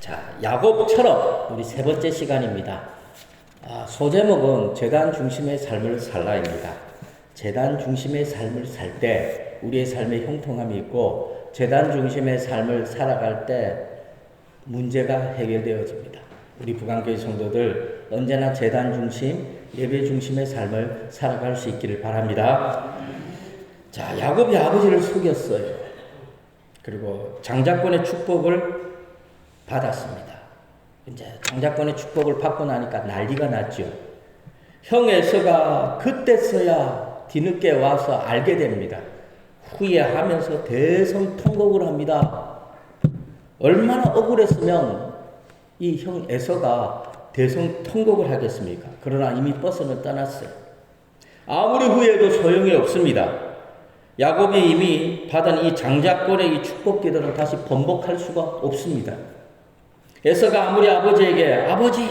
자, 야곱처럼 우리 세 번째 시간입니다. 소제목은 재단 중심의 삶을 살라입니다. 재단 중심의 삶을 살 때 우리의 삶에 형통함이 있고 재단 중심의 삶을 살아갈 때 문제가 해결되어집니다. 우리 부강교회 성도들 언제나 재단 중심, 예배 중심의 삶을 살아갈 수 있기를 바랍니다. 자, 야곱이 아버지를 속였어요. 그리고 장자권의 축복을 받았습니다. 이제 장자권의 축복을 받고 나니까 난리가 났죠. 형 에서가 그때서야 뒤늦게 와서 알게 됩니다. 후회하면서 대성통곡을 합니다. 얼마나 억울했으면 이 형 에서가 대성통곡을 하겠습니까? 그러나 이미 버스는 떠났어요. 아무리 후회해도 소용이 없습니다. 야곱이 이미 받은 이 장자권의 이 축복 기도는 다시 번복할 수가 없습니다. 에서가 아무리 아버지에게 아버지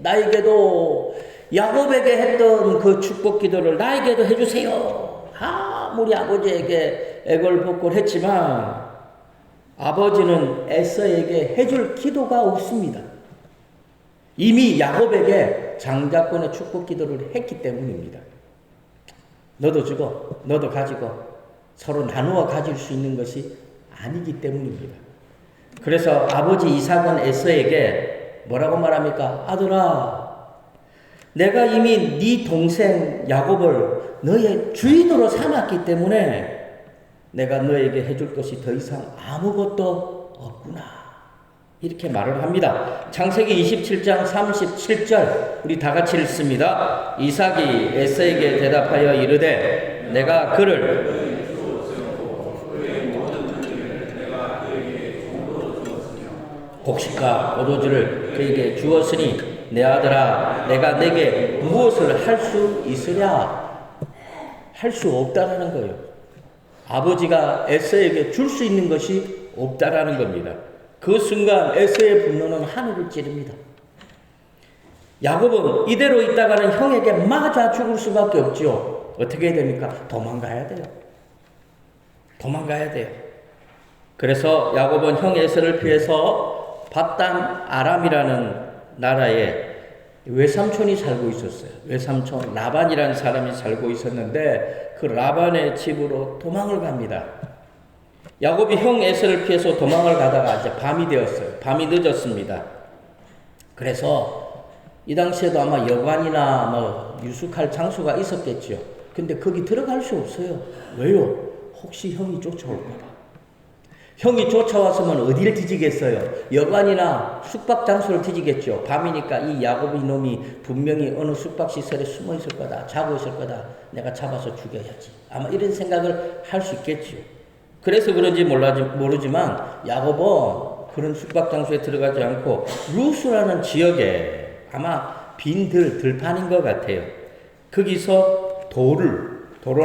나에게도 야곱에게 했던 그 축복 기도를 나에게도 해주세요. 아무리 아버지에게 애걸복걸했지만 아버지는 에서에게 해줄 기도가 없습니다. 이미 야곱에게 장자권의 축복 기도를 했기 때문입니다. 너도 주고 너도 가지고 서로 나누어 가질 수 있는 것이 아니기 때문입니다. 그래서 아버지 이삭은 에서에게 뭐라고 말합니까? 아들아, 내가 이미 네 동생 야곱을 너의 주인으로 삼았기 때문에 내가 너에게 해줄 것이 더 이상 아무것도 없구나. 이렇게 말을 합니다. 창세기 27장 37절 우리 다 같이 읽습니다. 이삭이 에서에게 대답하여 이르되 내가 그를 곡식과 포도주를 그에게 주었으니 내 아들아 내가 내게 무엇을 할 수 있으랴? 할 수 없다라는 거예요. 아버지가 에서에게 줄 수 있는 것이 없다라는 겁니다. 그 순간 에서의 분노는 하늘을 찌릅니다. 야곱은 이대로 있다가는 형에게 맞아 죽을 수밖에 없죠. 어떻게 해야 됩니까? 도망가야 돼요. 도망가야 돼요. 그래서 야곱은 형 에서를 피해서 밧단 아람이라는 나라에 외삼촌이 살고 있었어요. 외삼촌 라반이라는 사람이 살고 있었는데 그 라반의 집으로 도망을 갑니다. 야곱이 형 에서를 피해서 도망을 가다가 이제 밤이 되었어요. 밤이 늦었습니다. 그래서 이 당시에도 아마 여관이나 뭐 유숙할 장소가 있었겠죠. 근데 거기 들어갈 수 없어요. 왜요? 혹시 형이 쫓아올까봐. 형이 쫓아왔으면 어디를 뒤지겠어요? 여관이나 숙박 장소를 뒤지겠죠. 밤이니까 이 야곱 이놈이 분명히 어느 숙박시설에 숨어 있을 거다. 자고 있을 거다. 내가 잡아서 죽여야지. 아마 이런 생각을 할 수 있겠죠. 그래서 그런지 모르지만 야곱은 그런 숙박 장소에 들어가지 않고 루스라는 지역에 아마 빈 들판인 것 같아요. 거기서 돌을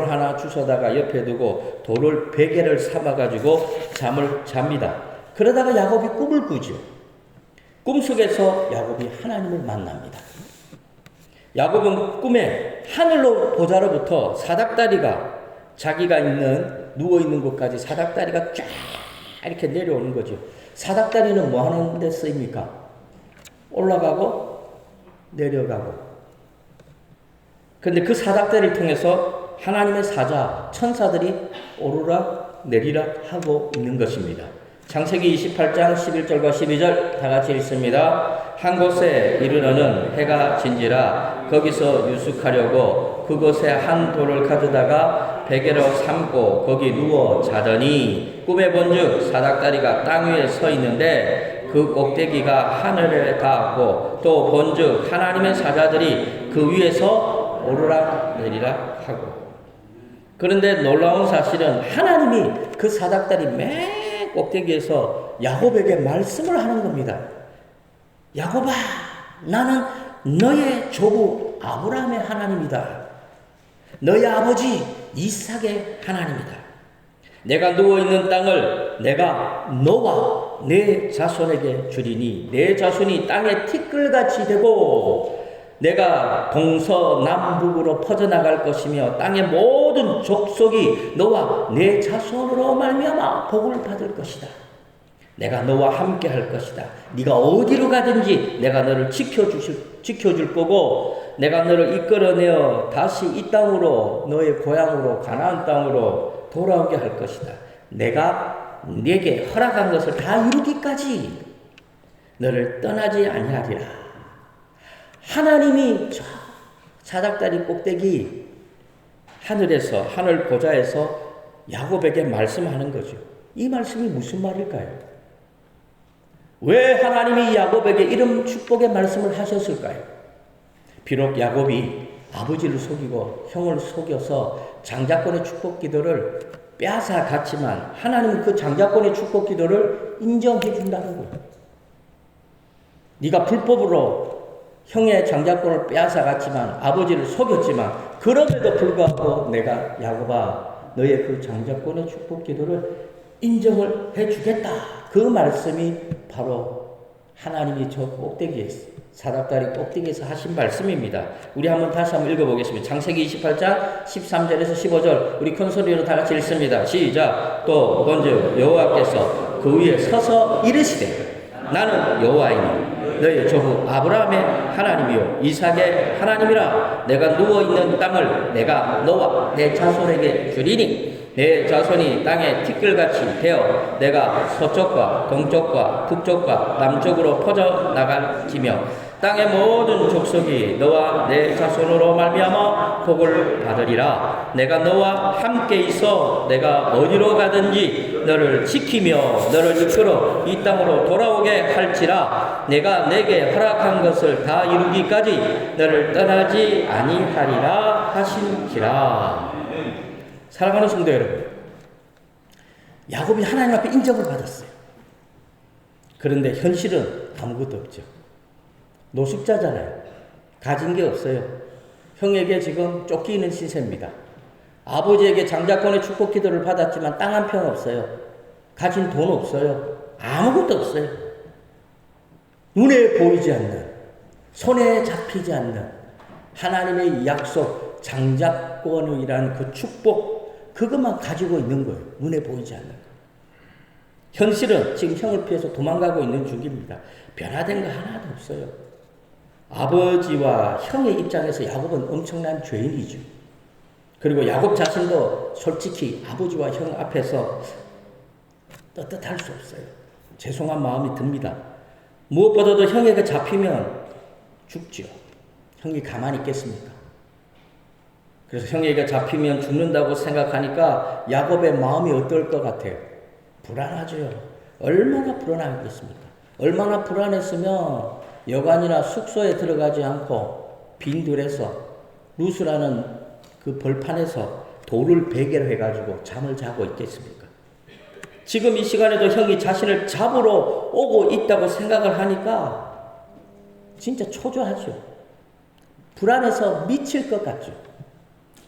하나 주워다가 옆에 두고 돌을 베개를 삼아가지고 잠을 잡니다. 그러다가 야곱이 꿈을 꾸죠. 꿈속에서 야곱이 하나님을 만납니다. 야곱은 꿈에 하늘로 보자로부터 사닥다리가 자기가 누워있는 곳까지 사닥다리가 쫙 이렇게 내려오는 거죠. 사닥다리는 뭐 하는 데 쓰입니까? 올라가고 내려가고. 근데 그 사닥다리를 통해서 하나님의 사자, 천사들이 오르락 내리락 하고 있는 것입니다. 창세기 28장 11절과 12절 다 같이 읽습니다. 한 곳에 이르러는 해가 진지라 거기서 유숙하려고 그곳에 한 돌을 가져다가 베개로 삼고 거기 누워 자더니 꿈에 본즉 사닥다리가 땅 위에 서 있는데 그 꼭대기가 하늘에 닿았고 또 본즉 하나님의 사자들이 그 위에서 오르락 내리락 하고. 그런데 놀라운 사실은 하나님이 그 사닥다리 맨 꼭대기에서 야곱에게 말씀을 하는 겁니다. 야곱아, 나는 너의 조부 아브라함의 하나님이다. 너의 아버지 이삭의 하나님이다. 내가 누워있는 땅을 내가 너와 내 자손에게 주리니 내 자손이 땅에 티끌같이 되고 내가 동서남북으로 퍼져나갈 것이며 땅의 모든 족속이 너와 내 자손으로 말미암아 복을 받을 것이다. 내가 너와 함께 할 것이다. 네가 어디로 가든지 내가 너를 지켜줄 거고 내가 너를 이끌어내어 다시 이 땅으로 너의 고향으로 가나안 땅으로 돌아오게 할 것이다. 내가 네게 허락한 것을 다 이루기까지 너를 떠나지 아니하리라. 하나님이 저 사닥다리 꼭대기 하늘에서 하늘 보좌에서 야곱에게 말씀하는 거죠. 이 말씀이 무슨 말일까요? 왜 하나님이 야곱에게 이런 축복의 말씀을 하셨을까요? 비록 야곱이 아버지를 속이고 형을 속여서 장자권의 축복 기도를 빼앗아 갔지만 하나님은 그 장자권의 축복 기도를 인정해 준다는 거예요. 네가 불법으로 형의 장자권을 빼앗아 갔지만 아버지를 속였지만 그럼에도 불구하고 내가 야곱아 너의 그 장자권의 축복 기도를 인정을 해주겠다. 그 말씀이 바로 하나님이 저 꼭대기에서 사닥다리 꼭대기에서 하신 말씀입니다. 우리 다시 한번 읽어보겠습니다. 창세기 28장 13절에서 15절 우리 큰 소리로 다 같이 읽습니다. 시작. 또 먼저 여호와께서 그 위에 서서 이르시되 나는 여호와이니 너의 조부 아브라함의 하나님이요 이삭의 하나님이라. 내가 누워있는 땅을 내가 너와 내 자손에게 주리니 내 자손이 땅에 티끌같이 되어 내가 서쪽과 동쪽과 북쪽과 남쪽으로 퍼져 나갈지며 땅의 모든 족속이 너와 내 자손으로 말미암아 복을 받으리라. 내가 너와 함께 있어 내가 어디로 가든지 너를 지키며 너를 이끌어 이 땅으로 돌아오게 할지라. 내가 내게 허락한 것을 다 이루기까지 너를 떠나지 아니하리라 하신지라. 사랑하는 성도 여러분, 야곱이 하나님 앞에 인정을 받았어요. 그런데 현실은 아무것도 없죠. 노숙자잖아요. 가진 게 없어요. 형에게 지금 쫓기는 시세입니다. 아버지에게 장자권의 축복 기도를 받았지만 땅 한 평 없어요. 가진 돈 없어요. 아무것도 없어요. 눈에 보이지 않는, 손에 잡히지 않는 하나님의 약속, 장자권이라는 그 축복, 그것만 가지고 있는 거예요. 눈에 보이지 않는 거. 현실은 지금 형을 피해서 도망가고 있는 중입니다. 변화된 거 하나도 없어요. 아버지와 형의 입장에서 야곱은 엄청난 죄인이죠. 그리고 야곱 자신도 솔직히 아버지와 형 앞에서 떳떳할 수 없어요. 죄송한 마음이 듭니다. 무엇보다도 형에게 잡히면 죽죠. 형이 가만히 있겠습니까? 그래서 형에게 잡히면 죽는다고 생각하니까 야곱의 마음이 어떨 것 같아요? 불안하죠. 얼마나 불안하겠습니까? 얼마나 불안했으면 여관이나 숙소에 들어가지 않고 빈들에서 루스라는 그 벌판에서 돌을 베개로 해가지고 잠을 자고 있겠습니까? 지금 이 시간에도 형이 자신을 잡으러 오고 있다고 생각을 하니까 진짜 초조하죠. 불안해서 미칠 것 같죠.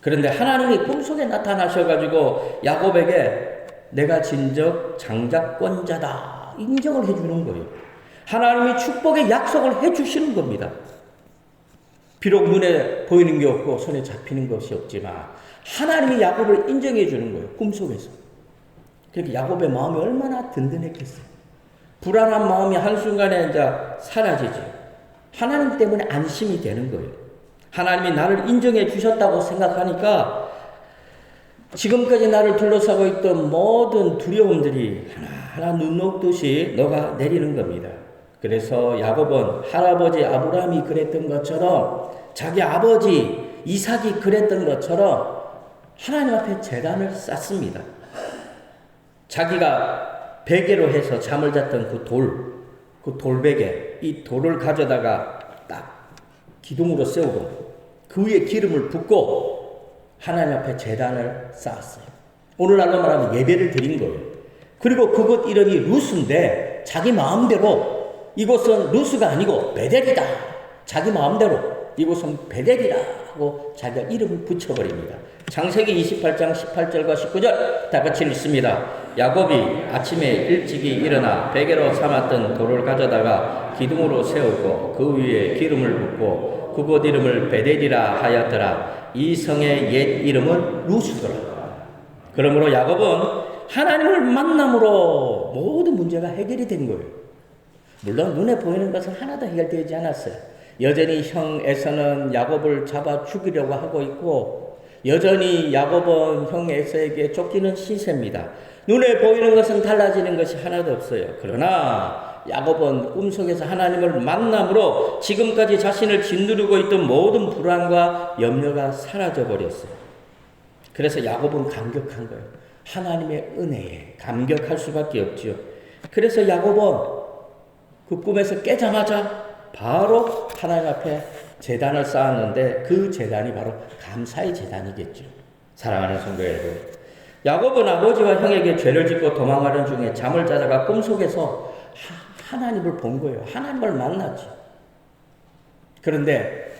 그런데 하나님이 꿈속에 나타나셔가지고 야곱에게 내가 진정 장자권자다 인정을 해주는 거예요. 하나님이 축복의 약속을 해주시는 겁니다. 비록 눈에 보이는 게 없고 손에 잡히는 것이 없지만 하나님이 야곱을 인정해 주는 거예요. 꿈속에서. 그러니까 야곱의 마음이 얼마나 든든했겠어요. 불안한 마음이 한순간에 이제 사라지죠. 하나님 때문에 안심이 되는 거예요. 하나님이 나를 인정해 주셨다고 생각하니까 지금까지 나를 둘러싸고 있던 모든 두려움들이 하나하나 눈 녹듯이 녹아 내리는 겁니다. 그래서 야곱은 할아버지 아브라함이 그랬던 것처럼 자기 아버지 이삭이 그랬던 것처럼 하나님 앞에 제단을 쌓습니다. 자기가 베개로 해서 잠을 잤던 그 돌베개, 이 돌을 가져다가 딱 기둥으로 세우고 그 위에 기름을 붓고 하나님 앞에 제단을 쌓았어요. 오늘날로 말하면 예배를 드린 거예요. 그리고 그곳 이름이 루스인데 자기 마음대로 이곳은 루스가 아니고 베델이다. 자기 마음대로 이곳은 베델이라 하고 자기가 이름을 붙여버립니다. 창세기 28장 18절과 19절 다 같이 읽습니다. 야곱이 아침에 일찍이 일어나 베개로 삼았던 돌을 가져다가 기둥으로 세우고 그 위에 기름을 붓고 그곳 이름을 베델이라 하였더라. 이 성의 옛 이름은 루스더라. 그러므로 야곱은 하나님을 만남으로 모든 문제가 해결이 된 거예요. 물론 눈에 보이는 것은 하나도 해결되지 않았어요. 여전히 형 에서는 야곱을 잡아 죽이려고 하고 있고, 여전히 야곱은 형 에서에게 쫓기는 시세입니다. 눈에 보이는 것은 달라지는 것이 하나도 없어요. 그러나 야곱은 꿈속에서 하나님을 만남으로 지금까지 자신을 짓누르고 있던 모든 불안과 염려가 사라져 버렸어요. 그래서 야곱은 감격한 거예요. 하나님의 은혜에 감격할 수밖에 없죠. 그래서 야곱은 그 꿈에서 깨자마자 바로 하나님 앞에 제단을 쌓았는데, 그 제단이 바로 감사의 제단이겠죠. 사랑하는 성도 여러분, 야곱은 아버지와 형에게 죄를 짓고 도망가는 중에 잠을 자다가 꿈속에서 하나님을 본 거예요. 하나님을 만났지. 그런데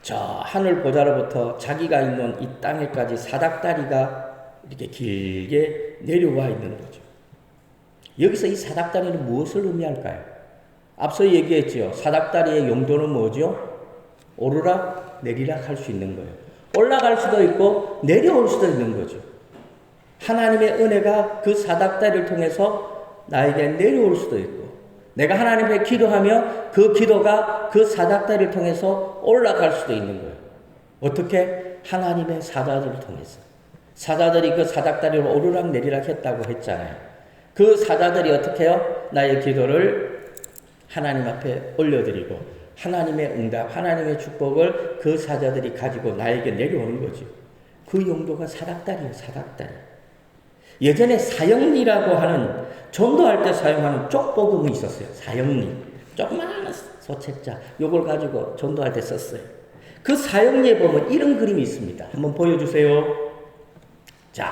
저 하늘 보좌로부터 자기가 있는 이 땅에까지 사닥다리가 이렇게 길게 내려와 있는 거죠. 여기서 이 사닥다리는 무엇을 의미할까요? 앞서 얘기했죠. 사닥다리의 용도는 뭐죠? 오르락 내리락 할 수 있는 거예요. 올라갈 수도 있고 내려올 수도 있는 거죠. 하나님의 은혜가 그 사닥다리를 통해서 나에게 내려올 수도 있고, 내가 하나님께 기도하며 그 기도가 그 사닥다리를 통해서 올라갈 수도 있는 거예요. 어떻게? 하나님의 사자들을 통해서. 사자들이 그 사닥다리를 오르락 내리락 했다고 했잖아요. 그 사자들이 어떻게 해요? 나의 기도를 하나님 앞에 올려드리고 하나님의 응답, 하나님의 축복을 그 사자들이 가지고 나에게 내려오는 거죠. 그 용도가 사닥다리예요. 사닥다리. 예전에 사형리라고 하는, 전도할 때 사용하는 쪽복음이 있었어요. 사형리. 조그마한 소책자. 요걸 가지고 전도할 때 썼어요. 그 사형리에 보면 이런 그림이 있습니다. 한번 보여주세요. 자,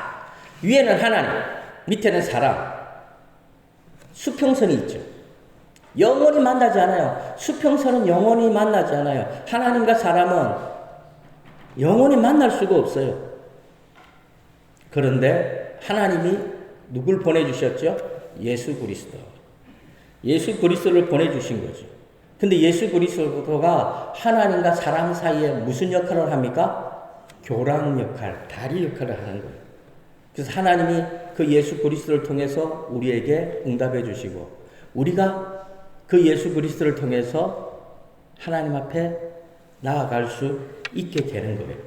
위에는 하나님, 밑에는 사람. 수평선이 있죠. 영원히 만나지 않아요. 수평선은 영원히 만나지 않아요. 하나님과 사람은 영원히 만날 수가 없어요. 그런데 하나님이 누굴 보내주셨죠? 예수 그리스도. 예수 그리스도를 보내주신 거죠. 근데 예수 그리스도가 하나님과 사람 사이에 무슨 역할을 합니까? 교랑 역할, 다리 역할을 하는 거예요. 그래서 하나님이 그 예수 그리스도를 통해서 우리에게 응답해 주시고, 우리가 그 예수 그리스도를 통해서 하나님 앞에 나아갈 수 있게 되는 거예요.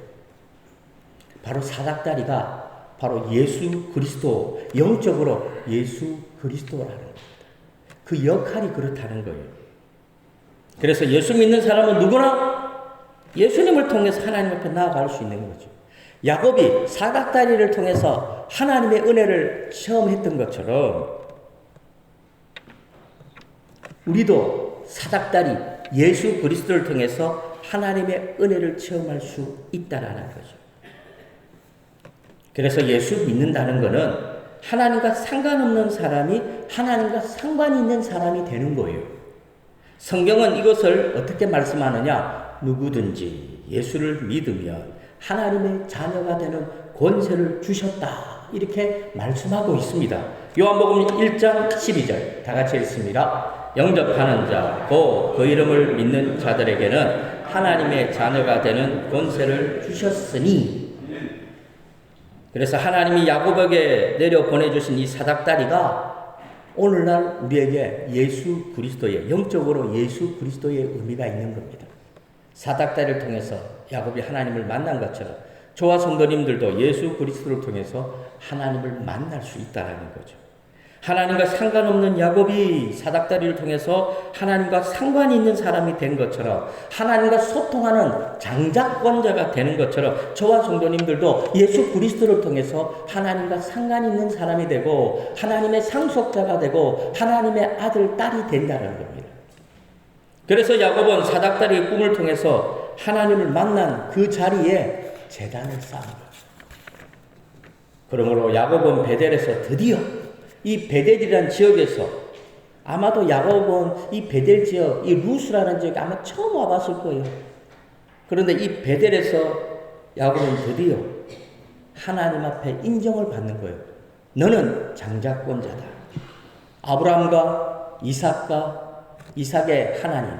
바로 사닥다리가 바로 예수 그리스도, 영적으로 예수 그리스도라는 겁니다. 그 역할이 그렇다는 거예요. 그래서 예수 믿는 사람은 누구나 예수님을 통해서 하나님 앞에 나아갈 수 있는 거죠. 야곱이 사닥다리를 통해서 하나님의 은혜를 체험했던 것처럼 우리도 사닥다리 예수 그리스도를 통해서 하나님의 은혜를 체험할 수 있다라는 거죠. 그래서 예수 믿는다는 것은 하나님과 상관없는 사람이 하나님과 상관이 있는 사람이 되는 거예요. 성경은 이것을 어떻게 말씀하느냐? 누구든지 예수를 믿으면 하나님의 자녀가 되는 권세를 주셨다, 이렇게 말씀하고 있습니다. 요한복음 1장 12절 다 같이 읽습니다. 영접하는 자, 곧 그 이름을 믿는 자들에게는 하나님의 자녀가 되는 권세를 주셨으니. 그래서 하나님이 야곱에게 내려 보내주신 이 사닥다리가 오늘날 우리에게 예수 그리스도의, 영적으로 예수 그리스도의 의미가 있는 겁니다. 사닥다리를 통해서 야곱이 하나님을 만난 것처럼 저와 성도님들도 예수 그리스도를 통해서 하나님을 만날 수 있다는 거죠. 하나님과 상관없는 야곱이 사닥다리를 통해서 하나님과 상관이 있는 사람이 된 것처럼, 하나님과 소통하는 장작권자가 되는 것처럼 저와 성도님들도 예수 그리스도를 통해서 하나님과 상관이 있는 사람이 되고 하나님의 상속자가 되고 하나님의 아들, 딸이 된다는 겁니다. 그래서 야곱은 사닥다리의 꿈을 통해서 하나님을 만난 그 자리에 제단을 쌓은 거죠. 그러므로 야곱은 베델에서 드디어 이 베델이라는 지역에서, 아마도 야곱은 이 베델 지역, 이 루스라는 지역에 아마 처음 와봤을 거예요. 그런데 이 베델에서 야곱은 드디어 하나님 앞에 인정을 받는 거예요. 너는 장자권자다. 아브라함과 이삭의 하나님,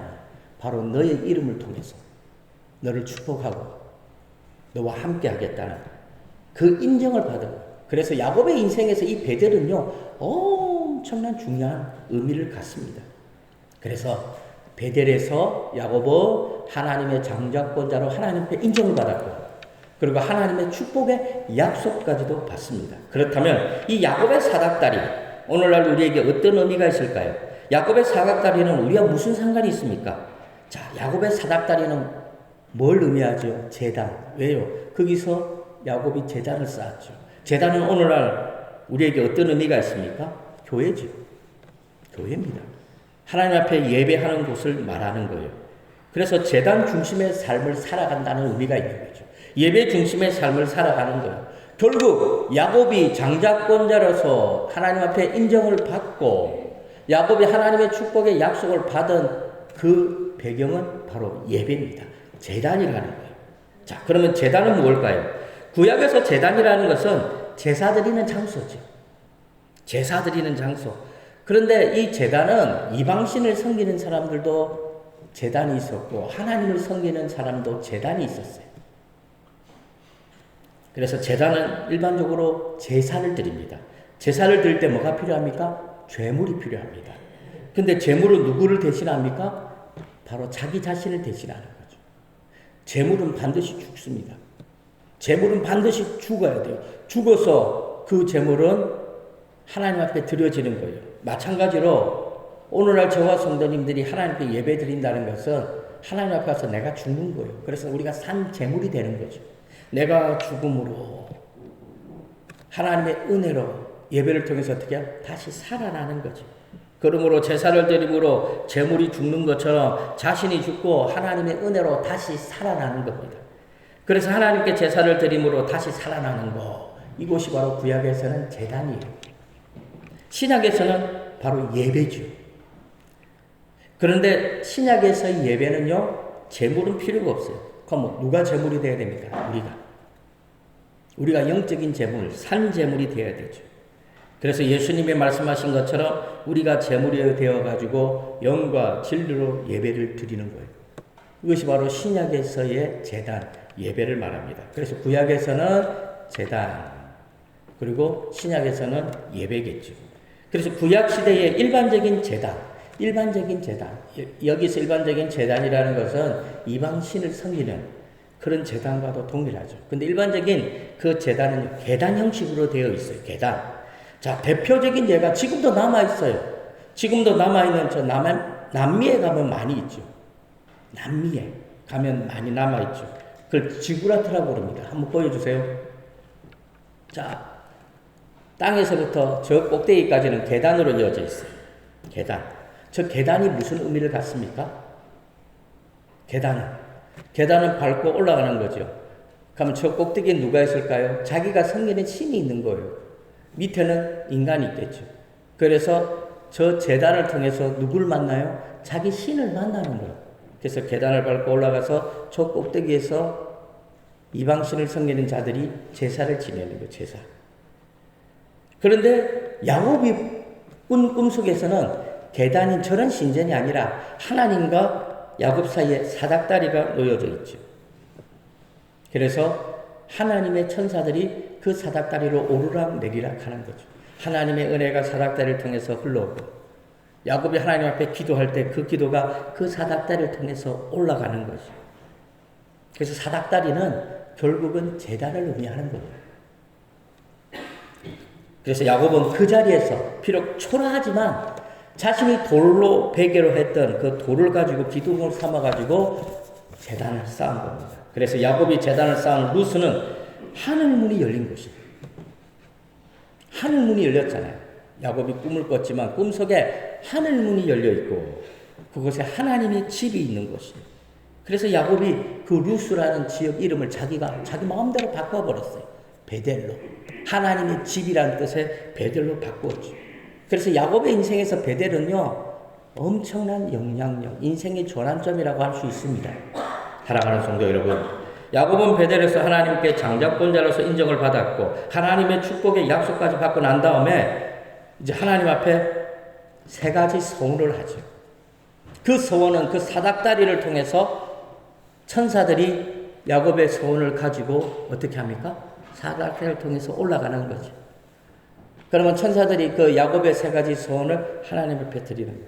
바로 너의 이름을 통해서 너를 축복하고 너와 함께 하겠다는 그 인정을 받은 거예요. 그래서 야곱의 인생에서 이 베델은요, 엄청난 중요한 의미를 갖습니다. 그래서 베델에서 야곱은 하나님의 장자권자로 하나님 앞에 인정을 받았고, 그리고 하나님의 축복의 약속까지도 받습니다. 그렇다면 이 야곱의 사닥다리, 오늘날 우리에게 어떤 의미가 있을까요? 야곱의 사닥다리는 우리와 무슨 상관이 있습니까? 자, 야곱의 사닥다리는 뭘 의미하죠? 제단. 왜요? 거기서 야곱이 제단을 쌓았죠. 제단은 오늘날 우리에게 어떤 의미가 있습니까? 교회죠. 교회입니다. 하나님 앞에 예배하는 곳을 말하는 거예요. 그래서 제단 중심의 삶을 살아간다는 의미가 있는 거죠. 예배 중심의 삶을 살아가는 거예요. 결국 야곱이 장자권자로서 하나님 앞에 인정을 받고 야곱이 하나님의 축복의 약속을 받은 그 배경은 바로 예배입니다. 제단이라는 거예요. 자, 그러면 제단은 무엇일까요? 구약에서 제단이라는 것은 제사 드리는 장소죠. 제사 드리는 장소. 그런데 이 제단은 이방신을 섬기는 사람들도 제단이 있었고 하나님을 섬기는 사람도 제단이 있었어요. 그래서 제단은 일반적으로 제사를 드립니다. 제사를 드릴 때 뭐가 필요합니까? 죄물이 필요합니다. 근데 죄물은 누구를 대신합니까? 바로 자기 자신을 대신하는 거죠. 죄물은 반드시 죽습니다. 죄물은 반드시 죽어야 돼요. 죽어서 그 죄물은 하나님 앞에 드려지는 거예요. 마찬가지로 오늘날 저와 성도님들이 하나님께 예배 드린다는 것은 하나님 앞에 와서 내가 죽는 거예요. 그래서 우리가 산 제물이 되는 거죠. 내가 죽음으로 하나님의 은혜로 예배를 통해서 어떻게 해요? 다시 살아나는 거죠. 그러므로 제사를 드림으로 제물이 죽는 것처럼 자신이 죽고 하나님의 은혜로 다시 살아나는 겁니다. 그래서 하나님께 제사를 드림으로 다시 살아나는 것, 이곳이 바로 구약에서는 제단이에요. 신약에서는 바로 예배죠. 그런데 신약에서의 예배는요, 제물은 필요가 없어요. 그럼 누가 제물이 되어야 됩니까? 우리가 영적인 제물, 산 제물이 되어야 되죠. 그래서 예수님이 말씀하신 것처럼 우리가 제물이 되어가지고 영과 진리로 예배를 드리는 거예요. 이것이 바로 신약에서의 제단, 예배를 말합니다. 그래서 구약에서는 제단, 그리고 신약에서는 예배겠죠. 그래서 구약 시대의 일반적인 제단, 여기서 일반적인 제단이라는 것은 이방신을 섬기는 그런 제단과도 동일하죠. 근데 일반적인 그 제단은 계단 형식으로 되어 있어요. 계단. 자, 대표적인 예가 지금도 남아있어요. 지금도 남아있는 저 남미에 가면 많이 있죠. 남미에 가면 많이 남아있죠. 그걸 지구라트라고 그럽니다. 한번 보여주세요. 자, 땅에서부터 저 꼭대기까지는 계단으로 이어져 있어요. 계단. 저 계단이 무슨 의미를 갖습니까? 계단은 밟고 올라가는 거죠. 그럼 저 꼭대기에 누가 있을까요? 자기가 섬기는 신이 있는 거예요. 밑에는 인간이 있겠죠. 그래서 저 제단을 통해서 누구를 만나요? 자기 신을 만나는 거예요. 그래서 계단을 밟고 올라가서 저 꼭대기에서 이방신을 섬기는 자들이 제사를 지내는 거예요. 제사. 그런데 야곱이 꾼 꿈속에서는 계단인 저런 신전이 아니라 하나님과 야곱 사이에 사닥다리가 놓여져 있죠. 그래서 하나님의 천사들이 그 사닥다리로 오르락 내리락 하는 거죠. 하나님의 은혜가 사닥다리를 통해서 흘러오고 야곱이 하나님 앞에 기도할 때 그 기도가 그 사닥다리를 통해서 올라가는 거죠. 그래서 사닥다리는 결국은 제단을 의미하는 겁니다. 그래서 야곱은 그 자리에서 비록 초라하지만 자신이 돌로 베개로 했던 그 돌을 가지고 기둥을 삼아가지고 제단을 쌓은 겁니다. 그래서 야곱이 제단을 쌓은 루스는 하늘문이 열린 곳이에요. 하늘문이 열렸잖아요. 야곱이 꿈을 꿨지만 꿈속에 하늘문이 열려있고 그곳에 하나님의 집이 있는 곳이에요. 그래서 야곱이 그 루스라는 지역 이름을 자기 마음대로 바꿔버렸어요. 베델로. 하나님의 집이라는 뜻의 베델로 바꾸었죠. 그래서 야곱의 인생에서 베델은요, 엄청난 영향력, 인생의 전환점이라고 할 수 있습니다. 사랑하는 성도 여러분, 야곱은 베델에서 하나님께 장자권자로서 인정을 받았고 하나님의 축복의 약속까지 받고 난 다음에 이제 하나님 앞에 세 가지 서원을 하죠. 그 서원은 그 사닥다리를 통해서 천사들이 야곱의 서원을 가지고 어떻게 합니까? 사닥다리를 통해서 올라가는 거죠. 그러면 천사들이 그 야곱의 세 가지 소원을 하나님 앞에 드리는 거예요.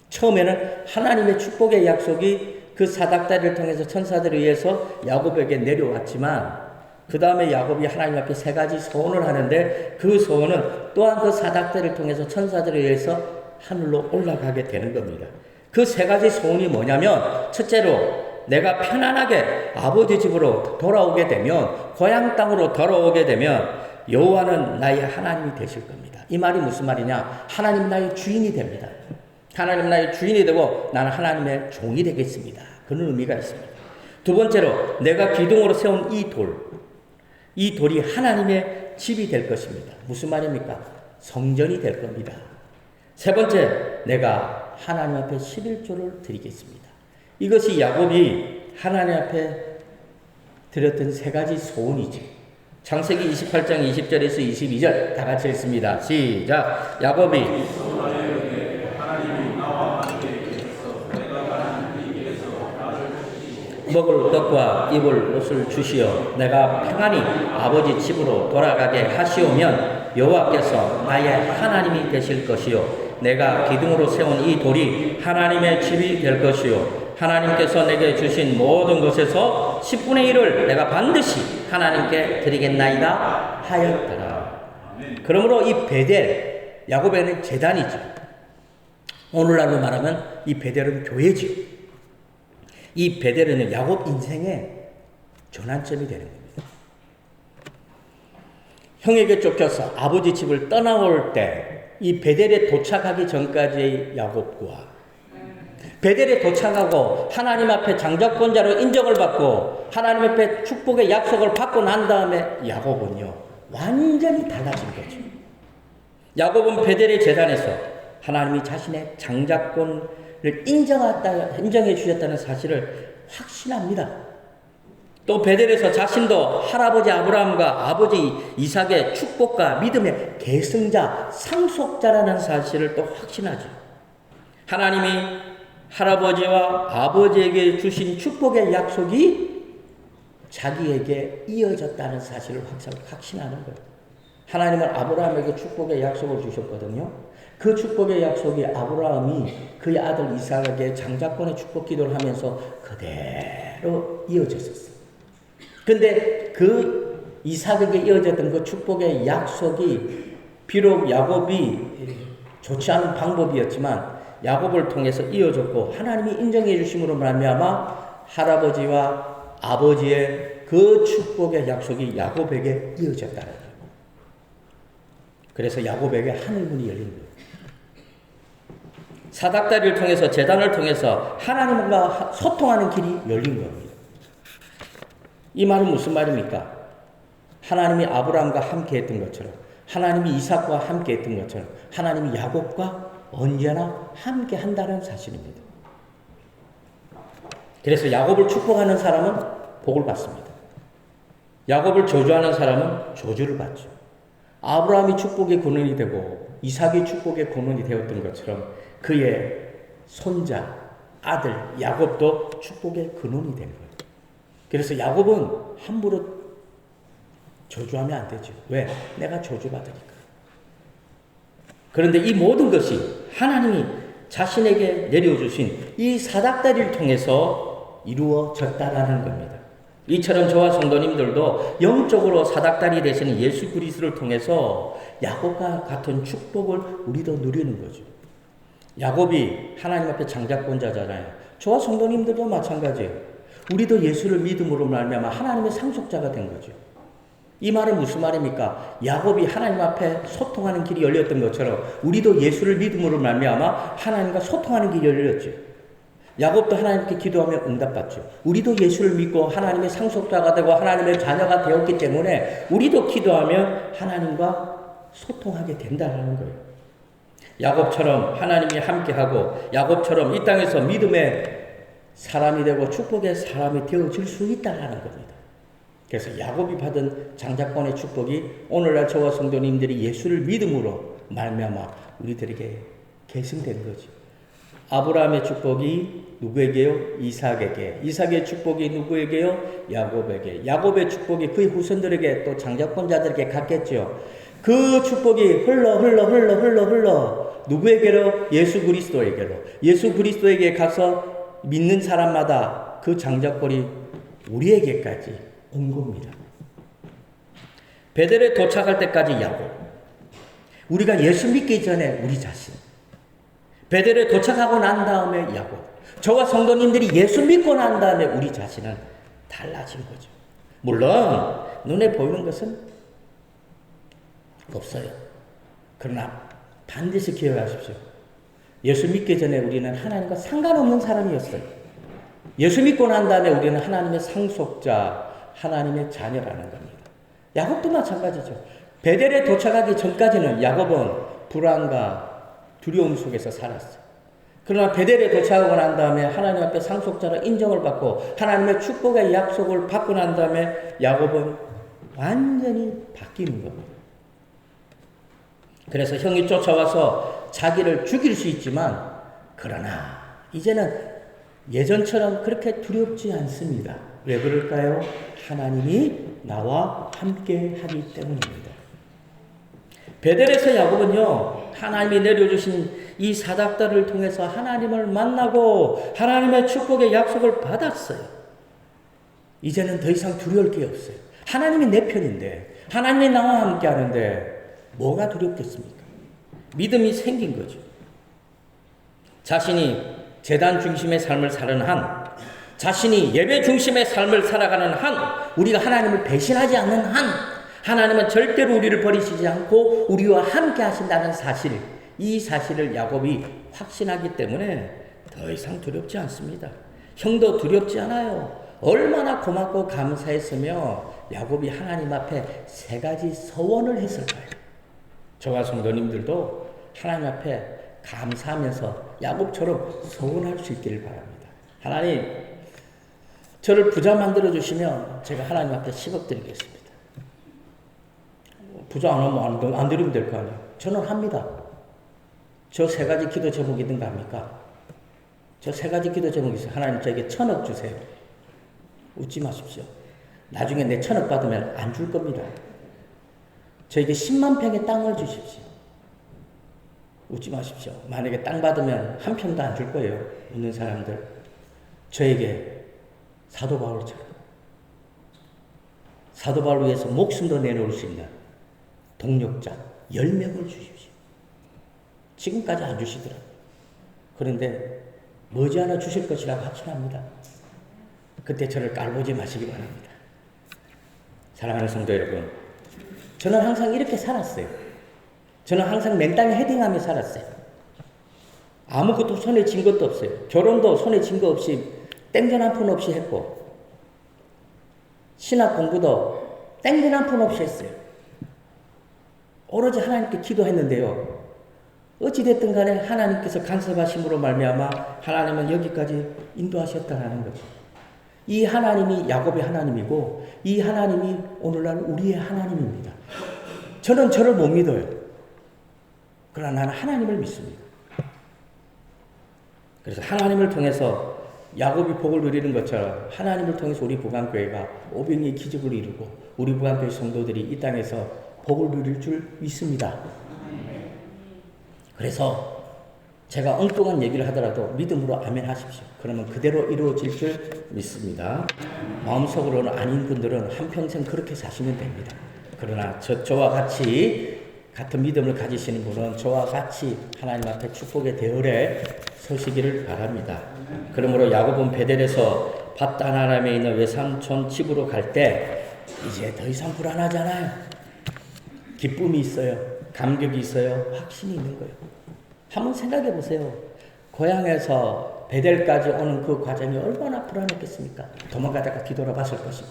처음에는 하나님의 축복의 약속이 그 사닥다리를 통해서 천사들에 의해서 야곱에게 내려왔지만 그 다음에 야곱이 하나님 앞에 세 가지 소원을 하는데 그 소원은 또한 그 사닥다리를 통해서 천사들에 의해서 하늘로 올라가게 되는 겁니다. 그 세 가지 소원이 뭐냐면 첫째로 내가 편안하게 아버지 집으로 돌아오게 되면 고향 땅으로 돌아오게 되면 여호와는 나의 하나님이 되실 겁니다. 이 말이 무슨 말이냐? 하나님 나의 주인이 됩니다. 하나님 나의 주인이 되고 나는 하나님의 종이 되겠습니다. 그런 의미가 있습니다. 두 번째로 내가 기둥으로 세운 이 돌이 하나님의 집이 될 것입니다. 무슨 말입니까? 성전이 될 겁니다. 세 번째, 내가 하나님 앞에 11조를 드리겠습니다. 이것이 야곱이 하나님 앞에 드렸던 세 가지 소원이죠. 창세기 28장 20절에서 22절 다 같이 읽습니다. 시작. 야곱이 먹을 떡과 입을 옷을 주시어 내가 평안히 아버지 집으로 돌아가게 하시오면 여호와께서 나의 하나님이 되실 것이요 내가 기둥으로 세운 이 돌이 하나님의 집이 될 것이요 하나님께서 내게 주신 모든 것에서 10분의 1을 내가 반드시 하나님께 드리겠나이다 하였더라. 그러므로 이 베델, 야곱에는 제단이죠. 오늘날로 말하면 이 베델은 교회죠. 이 베델은 야곱 인생의 전환점이 되는 겁니다. 형에게 쫓겨서 아버지 집을 떠나올 때 이 베델에 도착하기 전까지의 야곱과 베델에 도착하고 하나님 앞에 장자권자로 인정을 받고 하나님 앞에 축복의 약속을 받고 난 다음에 야곱은요 완전히 달라진 거죠. 야곱은 베델의 제단에서 하나님이 자신의 장자권을 인정해 주셨다는 사실을 확신합니다. 또 베델에서 자신도 할아버지 아브라함과 아버지 이삭의 축복과 믿음의 계승자, 상속자라는 사실을 또 확신하죠. 하나님이 할아버지와 아버지에게 주신 축복의 약속이 자기에게 이어졌다는 사실을 확신하는 거예요. 하나님은 아브라함에게 축복의 약속을 주셨거든요. 그 축복의 약속이 아브라함이 그의 아들 이삭에게 장자권의 축복 기도를 하면서 그대로 이어졌었어요. 근데 그 이삭에게 이어졌던 그 축복의 약속이 비록 야곱이 좋지 않은 방법이었지만 야곱을 통해서 이어졌고 하나님이 인정해 주심으로 말미암아 할아버지와 아버지의 그 축복의 약속이 야곱에게 이어졌다는 거예요. 그래서 야곱에게 하늘문이 열린 거예요. 사닥다리를 통해서 제단을 통해서 하나님과 소통하는 길이 열린 겁니다. 이 말은 무슨 말입니까? 하나님이 아브라함과 함께 했던 것처럼 하나님이 이삭과 함께 했던 것처럼 하나님이 야곱과 언제나 함께 한다는 사실입니다. 그래서 야곱을 축복하는 사람은 복을 받습니다. 야곱을 저주하는 사람은 저주를 받죠. 아브라함이 축복의 근원이 되고 이삭이 축복의 근원이 되었던 것처럼 그의 손자, 아들 야곱도 축복의 근원이 된 거예요. 그래서 야곱은 함부로 저주하면 안 되죠. 왜? 내가 저주받으니까. 그런데 이 모든 것이 하나님이 자신에게 내려주신 이 사닥다리를 통해서 이루어졌다라는 겁니다. 이처럼 저와 성도님들도 영적으로 사닥다리 되시는 예수 그리스도를 통해서 야곱과 같은 축복을 우리도 누리는 거죠. 야곱이 하나님 앞에 장자권자잖아요. 저와 성도님들도 마찬가지예요. 우리도 예수를 믿음으로 말미암아 하나님의 상속자가 된 거죠. 이 말은 무슨 말입니까? 야곱이 하나님 앞에 소통하는 길이 열렸던 것처럼 우리도 예수를 믿음으로 말미암아 하나님과 소통하는 길이 열렸죠. 야곱도 하나님께 기도하며 응답받죠. 우리도 예수를 믿고 하나님의 상속자가 되고 하나님의 자녀가 되었기 때문에 우리도 기도하며 하나님과 소통하게 된다는 거예요. 야곱처럼 하나님이 함께하고 야곱처럼 이 땅에서 믿음의 사람이 되고 축복의 사람이 되어질 수 있다는 겁니다. 그래서 야곱이 받은 장자권의 축복이 오늘날 저와 성도님들이 예수를 믿음으로 말미암아 우리들에게 계승된 거죠. 아브라함의 축복이 누구에게요? 이삭에게. 이삭의 축복이 누구에게요? 야곱에게. 야곱의 축복이 그의 후손들에게 또 장자권자들에게 갔겠죠. 그 축복이 흘러 누구에게로? 예수 그리스도에게로. 예수 그리스도에게 가서 믿는 사람마다 그 장작불이 우리에게까지 온 겁니다. 베델에 도착할 때까지 야곱. 우리가 예수 믿기 전에 우리 자신. 베델에 도착하고 난 다음에 야곱. 저와 성도님들이 예수 믿고 난 다음에 우리 자신은 달라진 거죠. 물론 눈에 보이는 것은 없어요. 그러나 반드시 기억하십시오. 예수 믿기 전에 우리는 하나님과 상관없는 사람이었어요. 예수 믿고 난 다음에 우리는 하나님의 상속자, 하나님의 자녀라는 겁니다. 야곱도 마찬가지죠. 베델에 도착하기 전까지는 야곱은 불안과 두려움 속에서 살았어요. 그러나 베델에 도착하고 난 다음에 하나님 앞에 상속자로 인정을 받고 하나님의 축복의 약속을 받고 난 다음에 야곱은 완전히 바뀌는 겁니다. 그래서 형이 쫓아와서 자기를 죽일 수 있지만 그러나 이제는 예전처럼 그렇게 두렵지 않습니다. 왜 그럴까요? 하나님이 나와 함께 하기 때문입니다. 베델에서 야곱은요, 하나님이 내려주신 이 사닥다를 통해서 하나님을 만나고 하나님의 축복의 약속을 받았어요. 이제는 더 이상 두려울 게 없어요. 하나님이 내 편인데, 하나님이 나와 함께 하는데 뭐가 두렵겠습니까? 믿음이 생긴 거죠. 자신이 제단 중심의 삶을 사는 한, 자신이 예배 중심의 삶을 살아가는 한, 우리가 하나님을 배신하지 않는 한, 하나님은 절대로 우리를 버리시지 않고 우리와 함께 하신다는 사실, 이 사실을 야곱이 확신하기 때문에 더 이상 두렵지 않습니다. 형도 두렵지 않아요. 얼마나 고맙고 감사했으며 야곱이 하나님 앞에 3가지 서원을 했을까요? 저와 성도님들도 하나님 앞에 감사하면서 야곱처럼 서원할 수 있기를 바랍니다. 하나님, 저를 부자 만들어 주시면 제가 하나님 앞에 10억 드리겠습니다. 부자 안 하면 안 드리면 될 거 아니에요. 저는 합니다. 저 3가지 기도 제목이 있는가 합니까? 저 3가지 기도 제목이 있어요. 하나님 저에게 1000억 주세요. 웃지 마십시오. 나중에 내 1000억 받으면 안 줄 겁니다. 저에게 10만 평의 땅을 주십시오. 웃지 마십시오. 만약에 땅 받으면 한 평도 안 줄 거예요. 웃는 사람들. 저에게 사도 바울처럼 사도 바울 위해서 목숨도 내놓을 수 있는 동력자 10명을 주십시오. 지금까지 안 주시더라고요. 그런데 머지않아 주실 것이라고 확신합니다. 그때 저를 깔보지 마시기 바랍니다. 사랑하는 성도 여러분, 저는 항상 이렇게 살았어요. 저는 항상 맨땅에 헤딩하며 살았어요. 아무것도 손에 쥔 것도 없어요. 결혼도 손에 쥔 거 없이 땡전 한 푼 없이 했고, 신학 공부도 땡전 한 푼 없이 했어요. 오로지 하나님께 기도했는데요. 어찌됐든 간에 하나님께서 간섭하심으로 말미암아 하나님은 여기까지 인도하셨다라는 거죠. 이 하나님이 야곱의 하나님이고 이 하나님이 오늘날 우리의 하나님입니다. 저는 저를 못 믿어요. 그러나 나는 하나님을 믿습니다. 그래서 하나님을 통해서 야곱이 복을 누리는 것처럼 하나님을 통해서 우리 부강교회가 오병이의 기적을 이루고 우리 부강교회 성도들이 이 땅에서 복을 누릴 줄 믿습니다. 그래서 제가 엉뚱한 얘기를 하더라도 믿음으로 아멘 하십시오. 그러면 그대로 이루어질 줄 믿습니다. 마음속으로는 아닌 분들은 한평생 그렇게 사시면 됩니다. 그러나 저와 같이 같은 믿음을 가지시는 분은 저와 같이 하나님 앞에 축복의 대열에 서시기를 바랍니다. 그러므로 야곱은 베델에서 밧단아람에 있는 외삼촌 집으로 갈 때 이제 더 이상 불안하잖아요. 기쁨이 있어요. 감격이 있어요. 확신이 있는 거예요. 한번 생각해 보세요. 고향에서 베델까지 오는 그 과정이 얼마나 불안했겠습니까? 도망가다가 뒤돌아봤을 것이고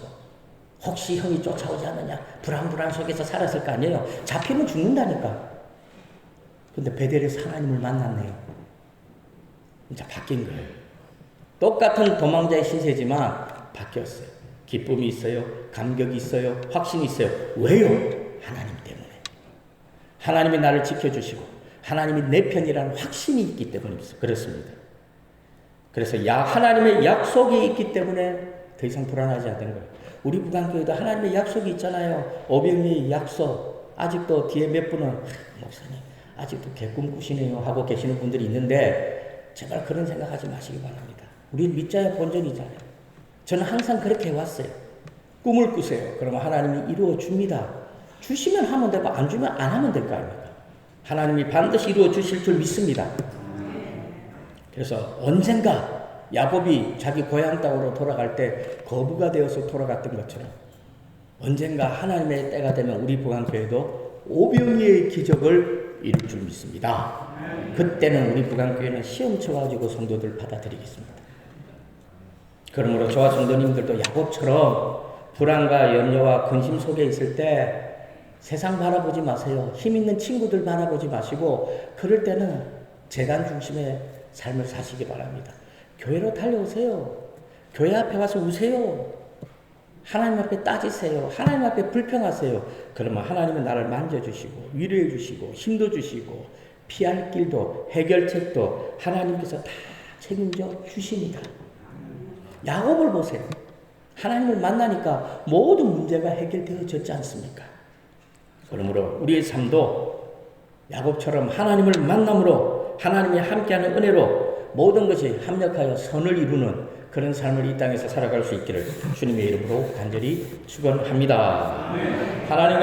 혹시 형이 쫓아오지 않느냐 불안 속에서 살았을 거 아니에요. 잡히면 죽는다니까. 근데 베델에서 하나님을 만났네요. 이제 바뀐 거예요. 똑같은 도망자의 신세지만 바뀌었어요. 기쁨이 있어요. 감격이 있어요. 확신이 있어요. 왜요? 하나님 때문에. 하나님이 나를 지켜주시고 하나님이 내 편이라는 확신이 있기 때문입니다. 그렇습니다. 그래서 하나님의 약속이 있기 때문에 더 이상 불안하지 않는 거예요. 우리 부강교회도 하나님의 약속이 있잖아요. 오병이의 약속 아직도 뒤에 몇 분은 목사님 아직도 개꿈 꾸시네요 하고 계시는 분들이 있는데 제발 그런 생각하지 마시기 바랍니다. 우리는 믿자의 본전이잖아요. 저는 항상 그렇게 해왔어요. 꿈을 꾸세요. 그러면 하나님이 이루어 줍니다. 주시면 하면 되고 안 주면 안 하면 될 거 아닙니까? 하나님이 반드시 이루어 주실 줄 믿습니다. 그래서 언젠가 야곱이 자기 고향 땅으로 돌아갈 때 거부가 되어서 돌아갔던 것처럼 언젠가 하나님의 때가 되면 우리 부강교회도 오병이의 기적을 이룰 줄 믿습니다. 그때는 우리 부강교회는 시험 쳐가지고 성도들 받아들이겠습니다. 그러므로 저와 성도님들도 야곱처럼 불안과 염려와 근심 속에 있을 때 세상 바라보지 마세요. 힘 있는 친구들 바라보지 마시고 그럴 때는 재단 중심의 삶을 사시기 바랍니다. 교회로 달려오세요. 교회 앞에 와서 우세요. 하나님 앞에 따지세요. 하나님 앞에 불평하세요. 그러면 하나님은 나를 만져주시고 위로해 주시고 힘도 주시고 피할 길도 해결책도 하나님께서 다 책임져 주십니다. 야곱을 보세요. 하나님을 만나니까 모든 문제가 해결되어졌지 않습니까? 그러므로 우리의 삶도 야곱처럼 하나님을 만남으로 하나님이 함께하는 은혜로 모든 것이 합력하여 선을 이루는 그런 삶을 이 땅에서 살아갈 수 있기를 주님의 이름으로 간절히 축원합니다. 하나님